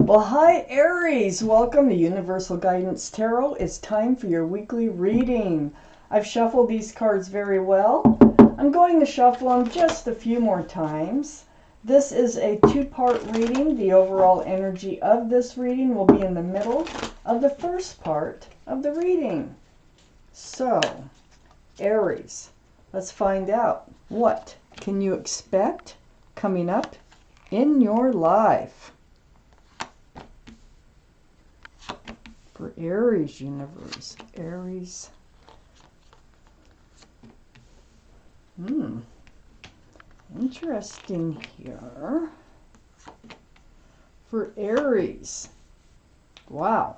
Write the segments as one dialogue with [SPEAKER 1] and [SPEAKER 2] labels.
[SPEAKER 1] Well, hi Aries, welcome to Universal Guidance Tarot. It's time for your weekly reading. I've shuffled these cards very well. I'm going to shuffle them just a few more times. This is a two-part reading. The overall energy of this reading will be in the middle of the first part of the reading. So, Aries, let's find out, what can you expect coming up in your life? For Aries universe, Aries. Interesting here. For Aries. Wow.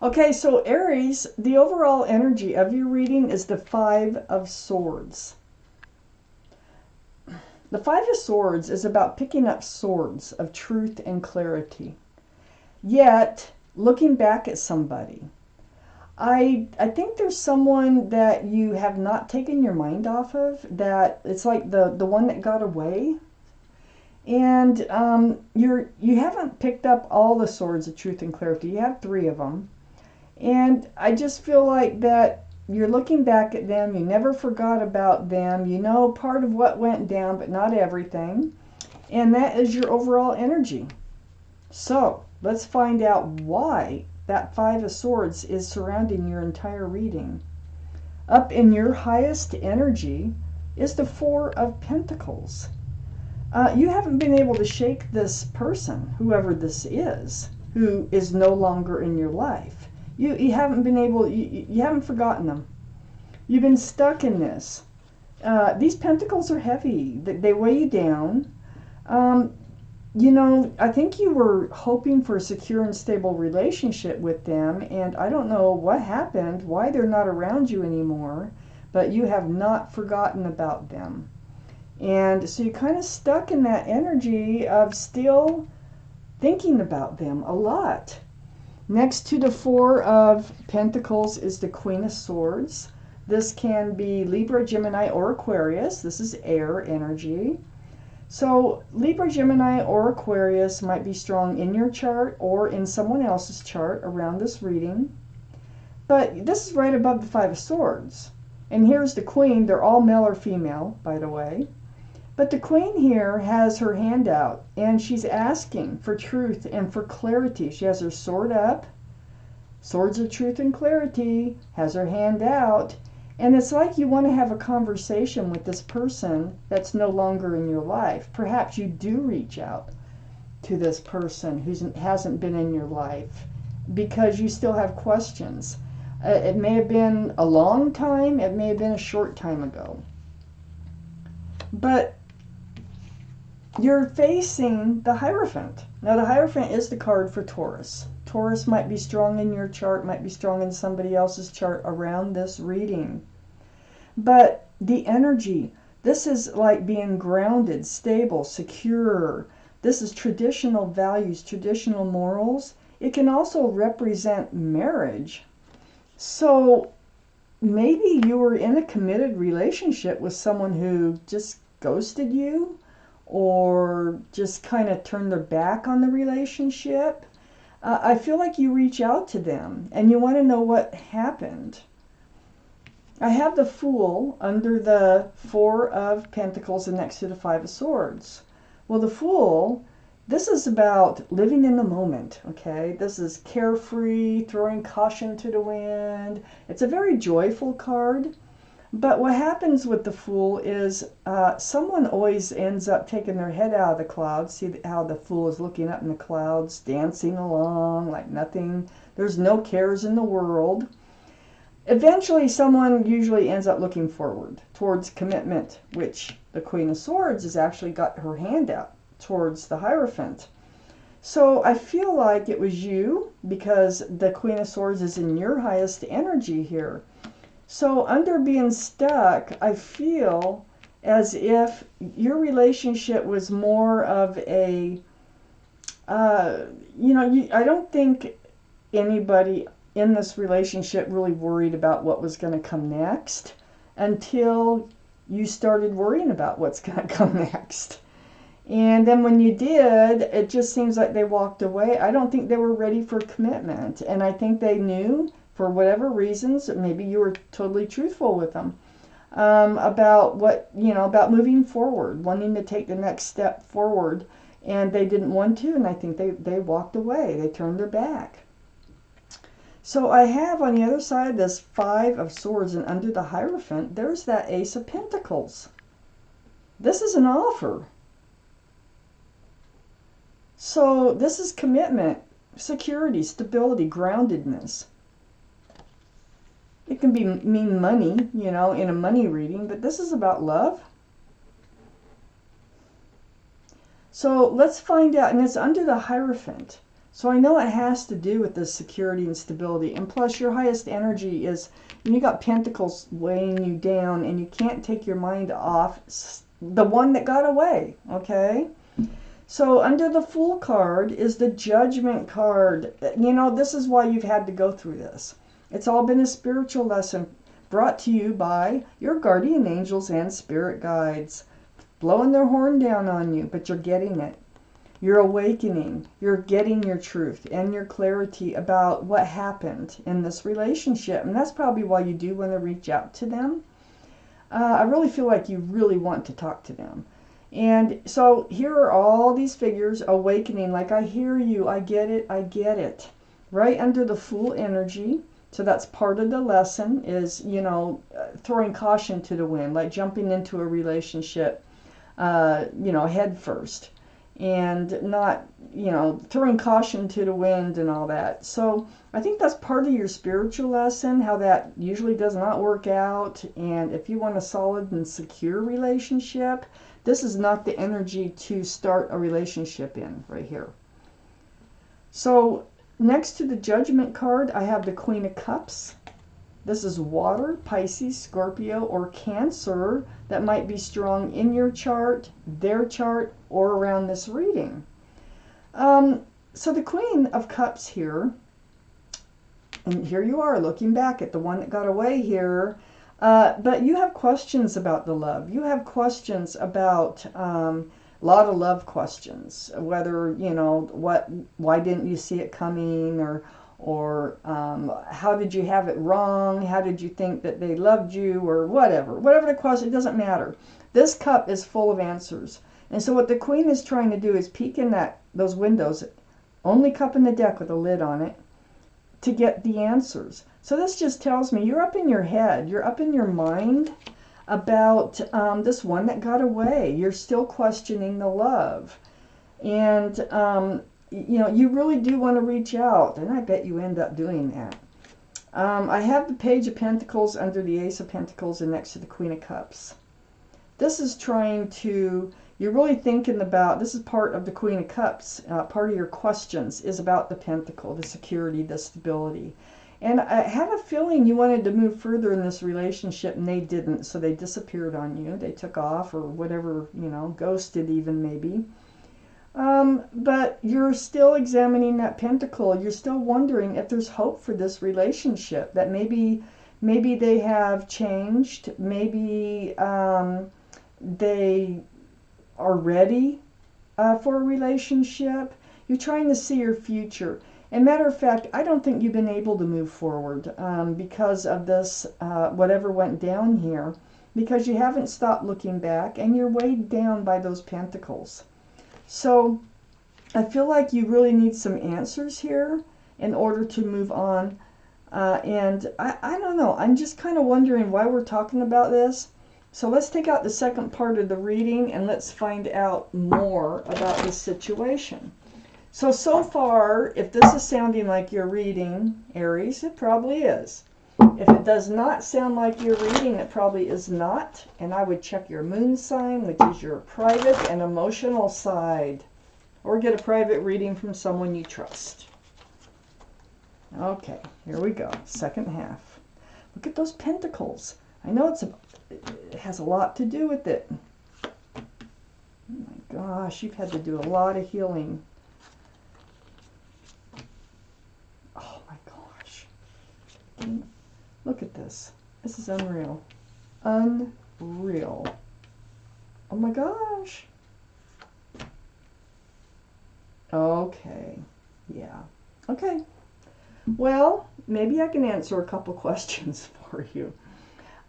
[SPEAKER 1] Okay, so Aries, the overall energy of your reading is the Five of Swords. The Five of Swords is about picking up swords of truth and clarity. Yet, looking back at somebody, I think there's someone that you have not taken your mind off of, that it's like the one that got away. And you haven't picked up all the swords of truth and clarity. You have 3 of them. And I just feel like that you're looking back at them. You never forgot about them. You know part of what went down, but not everything. And that is your overall energy. So, let's find out why that Five of Swords is surrounding your entire reading. Up in your highest energy is the Four of Pentacles. You haven't been able to shake this person, whoever this is, who is no longer in your life. You haven't been able, you haven't forgotten them. You've been stuck in this. These pentacles are heavy. They weigh you down. You know, I think you were hoping for a secure and stable relationship with them, and I don't know what happened, why they're not around you anymore, but you have not forgotten about them. And so you're kind of stuck in that energy of still thinking about them a lot. Next to the Four of Pentacles is the Queen of Swords. This can be Libra, Gemini, or Aquarius. This is air energy. So Libra, Gemini, or Aquarius might be strong in your chart or in someone else's chart around this reading. But this is right above the Five of Swords. And here's the Queen. They're all male or female, by the way. But the Queen here has her hand out, and she's asking for truth and for clarity. She has her sword up, swords of truth and clarity, has her hand out. And it's like you want to have a conversation with this person that's no longer in your life. Perhaps you do reach out to this person who hasn't been in your life because you still have questions. It may have been a long time. It may have been a short time ago. But you're facing the Hierophant. Now, the Hierophant is the card for Taurus. Taurus might be strong in your chart, might be strong in somebody else's chart around this reading. But the energy, this is like being grounded, stable, secure. This is traditional values, traditional morals. It can also represent marriage. So maybe you were in a committed relationship with someone who just ghosted you or just kind of turned their back on the relationship. I feel like you reach out to them and you want to know what happened. I have the Fool under the Four of Pentacles and next to the Five of Swords. Well, the Fool, this is about living in the moment, okay? This is carefree, throwing caution to the wind. It's a very joyful card. But what happens with the Fool is someone always ends up taking their head out of the clouds. See how the Fool is looking up in the clouds, dancing along like nothing. There's no cares in the world. Eventually, someone usually ends up looking forward towards commitment, which the Queen of Swords has actually got her hand out towards the Hierophant. So I feel like it was you because the Queen of Swords is in your highest energy here. So under being stuck, I feel as if your relationship was more of a, I don't think anybody in this relationship really worried about what was going to come next until you started worrying about what's going to come next. And then when you did, it just seems like they walked away. I don't think they were ready for commitment. And I think they knew, for whatever reasons, maybe you were totally truthful with them, about what, about moving forward, wanting to take the next step forward. And they didn't want to, and I think they walked away. They turned their back. So I have on the other side this Five of Swords, and under the Hierophant, there's that Ace of Pentacles. This is an offer. So this is commitment, security, stability, groundedness. It can mean money, in a money reading, but this is about love. So let's find out, and it's under the Hierophant. So I know it has to do with this security and stability. And plus your highest energy is, you got Pentacles weighing you down, and you can't take your mind off the one that got away, okay? So under the Fool card is the Judgment card. This is why you've had to go through this. It's all been a spiritual lesson brought to you by your guardian angels and spirit guides, blowing their horn down on you, but you're getting it. You're awakening. You're getting your truth and your clarity about what happened in this relationship. And that's probably why you do want to reach out to them. I really feel like you really want to talk to them. And so here are all these figures awakening, like, I hear you, I get it, I get it. Right under the Fool energy. So that's part of the lesson is, throwing caution to the wind, like jumping into a relationship, head first. And not, throwing caution to the wind and all that. So I think that's part of your spiritual lesson, how that usually does not work out. And if you want a solid and secure relationship, this is not the energy to start a relationship in right here. So next to the Judgment card, I have the Queen of Cups. This is water, Pisces, Scorpio, or Cancer that might be strong in your chart, their chart, or around this reading. So the Queen of Cups here, and here you are looking back at the one that got away here, but you have questions about the love. You have questions about a lot of love questions, whether, why didn't you see it coming, or how did you have it wrong? How did you think that they loved you, or whatever the question, it doesn't matter. This cup is full of answers. And so what the Queen is trying to do is peek in those windows, only cup in the deck with a lid on it, to get the answers. So this just tells me you're up in your head, you're up in your mind about this one that got away. You're still questioning the love. And you really do want to reach out, and I bet you end up doing that. I have the Page of Pentacles under the Ace of Pentacles and next to the Queen of Cups. This is trying to, you're really thinking about, this is part of the Queen of Cups, part of your questions is about the Pentacle, the security, the stability. And I have a feeling you wanted to move further in this relationship, and they didn't, so they disappeared on you. They took off, or whatever, ghosted even maybe. But you're still examining that Pentacle. You're still wondering if there's hope for this relationship, that maybe they have changed. Maybe they are ready for a relationship. You're trying to see your future. And matter of fact, I don't think you've been able to move forward because of this, whatever went down here, because you haven't stopped looking back, and you're weighed down by those Pentacles. So I feel like you really need some answers here in order to move on. And I don't know. I'm just kind of wondering why we're talking about this. So let's take out the second part of the reading, and let's find out more about this situation. So far, if this is sounding like you're reading, Aries, it probably is. If it does not sound like you're reading, it probably is not. And I would check your moon sign, which is your private and emotional side. Or get a private reading from someone you trust. Okay, here we go. Second half. Look at those Pentacles. I know it has a lot to do with it. Oh my gosh, you've had to do a lot of healing. Oh my gosh. Look at this. This is unreal. Unreal. Oh my gosh. Okay. Yeah. Okay. Well, maybe I can answer a couple questions for you.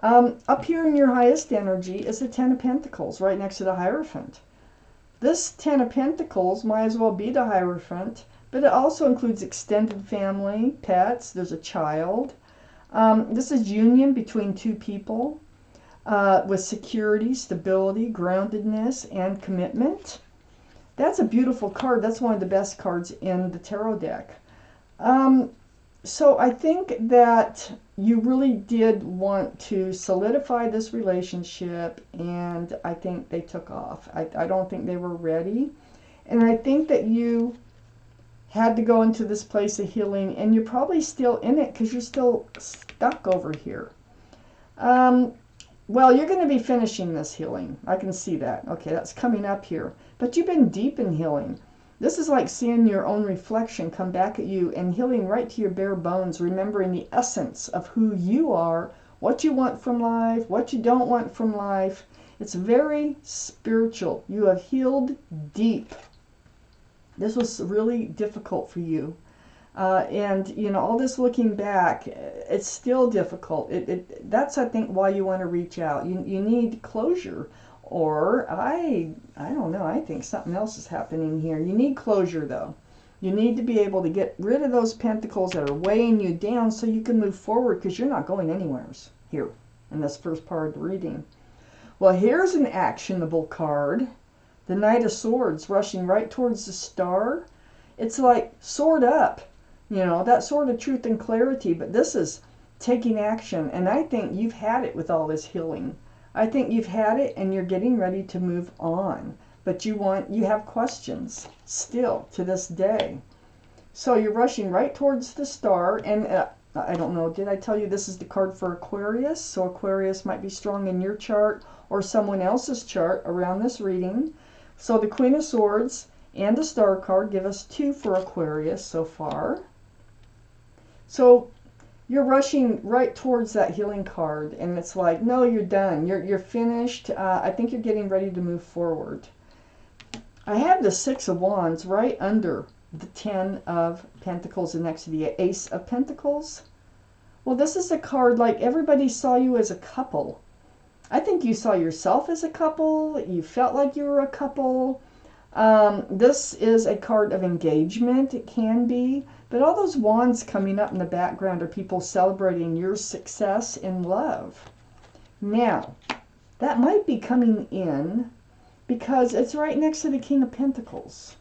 [SPEAKER 1] Up here in your highest energy is the Ten of Pentacles, right next to the Hierophant. This Ten of Pentacles might as well be the Hierophant, but it also includes extended family, pets, there's a child. This is union between two people with security, stability, groundedness, and commitment. That's a beautiful card. That's one of the best cards in the tarot deck. So I think that you really did want to solidify this relationship, and I think they took off. I don't think they were ready. And I think that you had to go into this place of healing, and you're probably still in it because you're still stuck over here. Well, you're going to be finishing this healing. I can see that. Okay, that's coming up here. But you've been deep in healing. This is like seeing your own reflection come back at you and healing right to your bare bones, remembering the essence of who you are, what you want from life, what you don't want from life. It's very spiritual. You have healed deep. This was really difficult for you. And, you know, all this looking back, it's still difficult. That's, I think, why you want to reach out. You need closure. Or, I don't know, I think something else is happening here. You need closure, though. You need to be able to get rid of those pentacles that are weighing you down so you can move forward, because you're not going anywhere here in this first part of the reading. Well, here's an actionable card. The Knight of Swords rushing right towards the star. It's like, sword up. You know, that sort of truth and clarity. But this is taking action. And I think you've had it with all this healing. I think you've had it and you're getting ready to move on. But you have questions still to this day. So you're rushing right towards the star. And I don't know, did I tell you this is the card for Aquarius? So Aquarius might be strong in your chart or someone else's chart around this reading. So the Queen of Swords and the Star card give us 2 for Aquarius so far. So you're rushing right towards that healing card, and it's like, no, you're done. You're finished. I think you're getting ready to move forward. I have the 6 of Wands right under the 10 of Pentacles and next to the Ace of Pentacles. Well, this is a card like everybody saw you as a couple. I think you saw yourself as a couple. You felt like you were a couple. This is a card of engagement. It can be. But all those wands coming up in the background are people celebrating your success in love. Now, that might be coming in because it's right next to the King of Pentacles.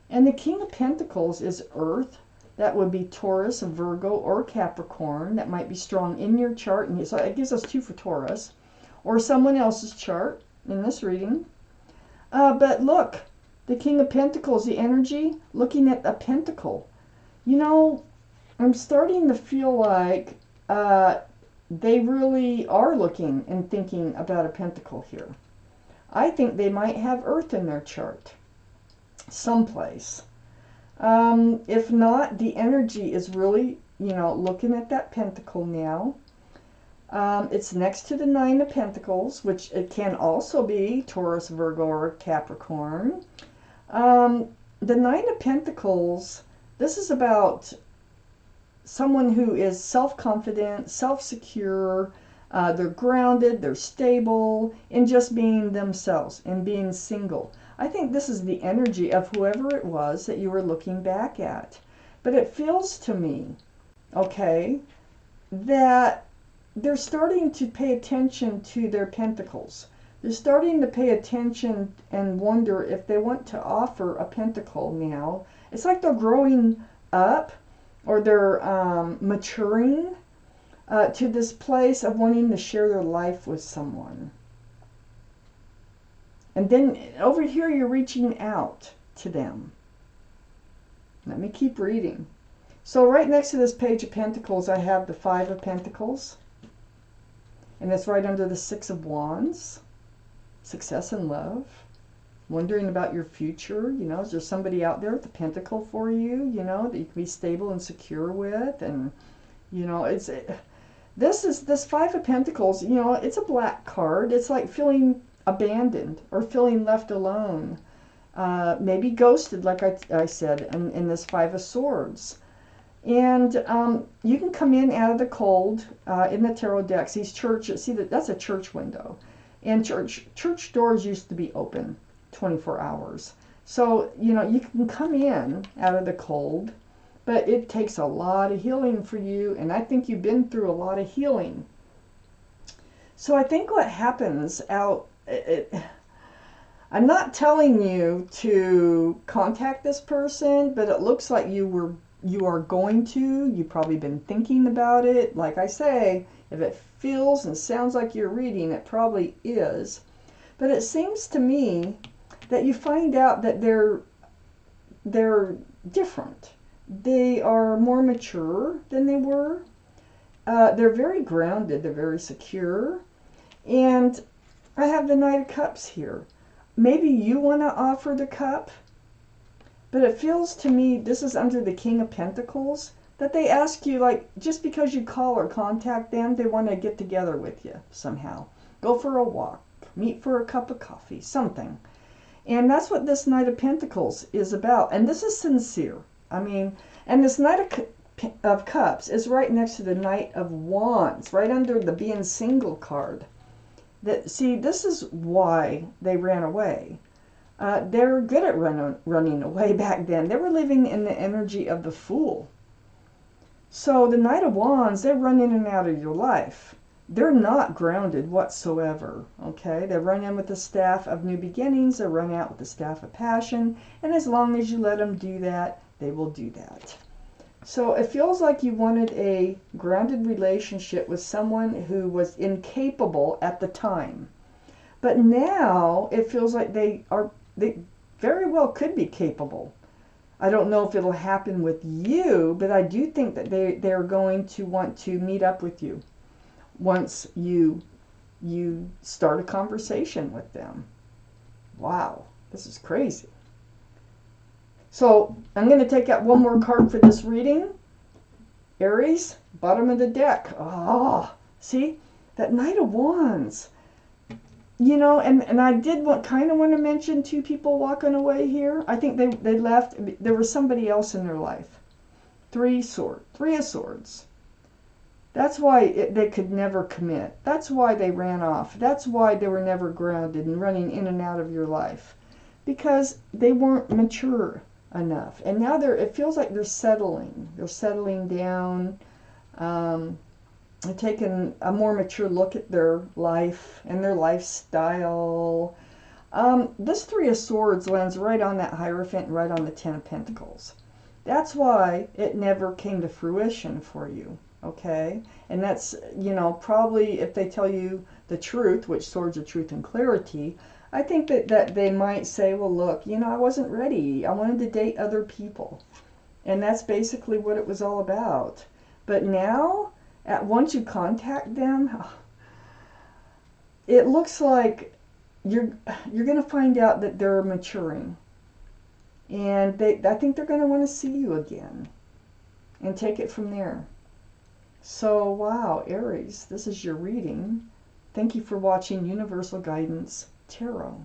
[SPEAKER 1] And the King of Pentacles is Earth. That would be Taurus, Virgo, or Capricorn. That might be strong in your chart. And so it gives us 2 for Taurus. Or someone else's chart in this reading. But look, the King of Pentacles, the energy, looking at a pentacle. You know, I'm starting to feel like they really are looking and thinking about a pentacle here. I think they might have Earth in their chart someplace. If not, the energy is really, you know, looking at that pentacle now. It's next to the 9 of Pentacles, which it can also be Taurus, Virgo, or Capricorn. The 9 of Pentacles, this is about someone who is self-confident, self-secure, they're grounded, they're stable in just being themselves and being single. I think this is the energy of whoever it was that you were looking back at. But it feels to me, okay, that they're starting to pay attention to their pentacles. They're starting to pay attention and wonder if they want to offer a pentacle now. It's like they're growing up, or they're maturing to this place of wanting to share their life with someone. And then over here you're reaching out to them. Let me keep reading. So right next to this page of Pentacles, I have the 5 of Pentacles. And it's right under the 6 of Wands. Success and love. Wondering about your future. You know, is there somebody out there with a pentacle for you, you know, that you can be stable and secure with? And, you know, this 5 of Pentacles, you know, it's a black card. It's like feeling abandoned or feeling left alone. maybe ghosted, like I said, in this Five of Swords. And you can come in out of the cold in the tarot decks. These churches, see, that's a church window. And church doors used to be open 24 hours. So, you can come in out of the cold, but it takes a lot of healing for you. And I think you've been through a lot of healing. So I think what happens I'm not telling you to contact this person, but it looks like you are going to. You've probably been thinking about it. Like I say, if it feels and sounds like you're reading, it probably is. But it seems to me that you find out that they're different. They are more mature than they were. They're very grounded. They're very secure. And I have the Knight of Cups here. Maybe you want to offer the cup, but it feels to me, this is under the King of Pentacles, that they ask you, like, just because you call or contact them, they want to get together with you somehow. Go for a walk, meet for a cup of coffee, something. And that's what this Knight of Pentacles is about. And this is sincere. I mean, and this Knight of Cups is right next to the Knight of Wands, right under the being single card. See, this is why they ran away. They were good at running away back then. They were living in the energy of the Fool. So the Knight of Wands, they run in and out of your life. They're not grounded whatsoever, okay? They run in with the Staff of New Beginnings. They run out with the Staff of Passion. And as long as you let them do that, they will do that. So it feels like you wanted a grounded relationship with someone who was incapable at the time. But now it feels like they very well could be capable. I don't know if it'll happen with you, but I do think that they're going to want to meet up with you once you start a conversation with them. Wow, this is crazy. So I'm going to take out one more card for this reading. Aries, bottom of the deck. Oh, see? That Knight of Wands. And I did kind of want to mention two people walking away here. I think they left. There was somebody else in their life. Three of Swords. That's why they could never commit. That's why they ran off. That's why they were never grounded and running in and out of your life. Because they weren't mature enough. And now it feels like they're settling. They're settling down. They're taking a more mature look at their life and their lifestyle. This Three of Swords lands right on that Hierophant and right on the Ten of Pentacles. That's why it never came to fruition for you, okay? And that's, probably if they tell you the truth, which Swords of Truth and Clarity, I think that they might say, well, look, I wasn't ready. I wanted to date other people. And that's basically what it was all about. But now, once you contact them, it looks like you're going to find out that they're maturing. And I think they're going to want to see you again and take it from there. So, wow, Aries, this is your reading. Thank you for watching Universal Guidance Tarot.